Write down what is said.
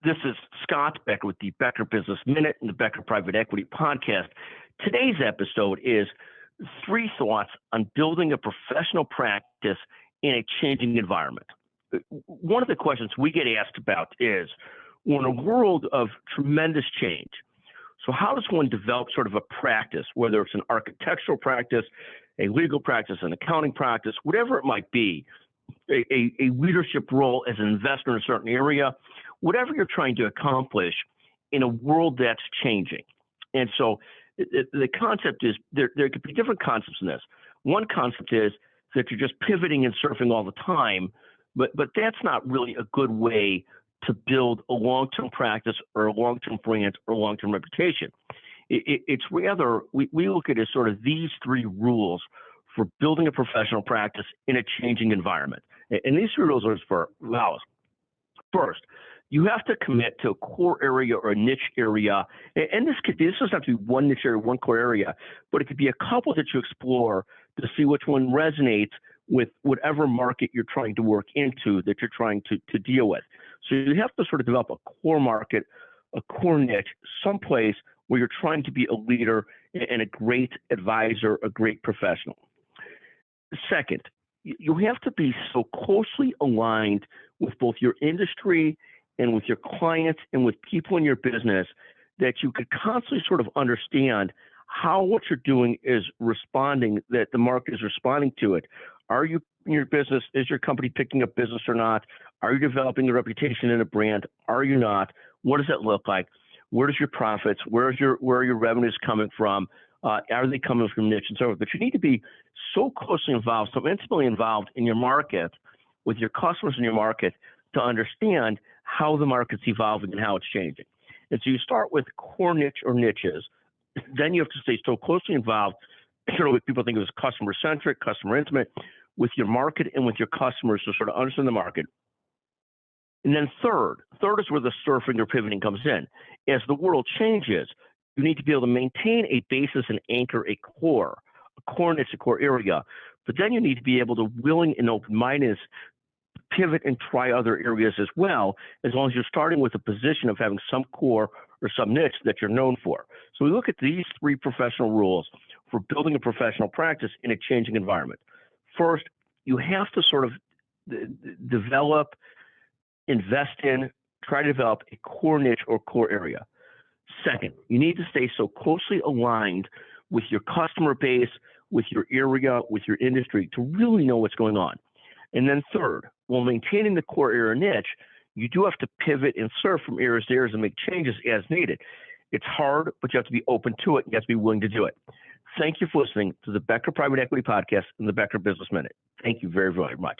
This is Scott Becker with the Becker Business Minute and the Becker Private Equity Podcast. Today's episode is 3 thoughts on building a professional practice in a changing environment. One of the questions we get asked about is, we're in a world of tremendous change. So how does one develop sort of a practice, whether it's an architectural practice, a legal practice, an accounting practice, whatever it might be, a leadership role as an investor in a certain area, whatever you're trying to accomplish in a world that's changing. And so the concept is there could be different concepts in this. One concept is that you're just pivoting and surfing all the time, but that's not really a good way to build a long-term practice or a long-term brand or a long-term reputation. It's rather, we look at it as sort of these 3 rules for building a professional practice in a changing environment. And these 3 rules are as follows. First, you have to commit to a core area or a niche area. And this doesn't have to be one niche area, one core area, but it could be a couple that you explore to see which one resonates with whatever market you're trying to work into, that you're trying to deal with. So you have to sort of develop a core market, a core niche, someplace where you're trying to be a leader and a great advisor, a great professional. Second, you have to be so closely aligned with both your industry and with your clients and with people in your business that you could constantly sort of understand how what you're doing is responding, that the market is responding to it. Are you in your business? Is your company picking up business or not? Are you developing a reputation and a brand? Are you not? What does that look like? Where does your profits? Where are your revenues coming from? Are they coming from niche and so forth? But you need to be so closely involved, so intimately involved in your market, with your customers in your market, to understand how the market's evolving and how it's changing. And so you start with core niche or niches. Then you have to stay so closely involved, sort of what people think of as customer-centric, customer-intimate, with your market and with your customers to sort of understand the market. And then third is where the surfing or pivoting comes in. As the world changes, you need to be able to maintain a basis and anchor a core niche, a core area. But then you need to be able to willing and open-minded pivot and try other areas as well, as long as you're starting with a position of having some core or some niche that you're known for. So we look at these 3 professional rules for building a professional practice in a changing environment. First, you have to sort of develop, invest in, try to develop a core niche or core area. Second, you need to stay so closely aligned with your customer base, with your area, with your industry to really know what's going on. And then third, while maintaining the core area niche, you do have to pivot and surf from areas to areas and make changes as needed. It's hard, but you have to be open to it. You have to be willing to do it. Thank you for listening to the Becker Private Equity Podcast and the Becker Business Minute. Thank you very, very much.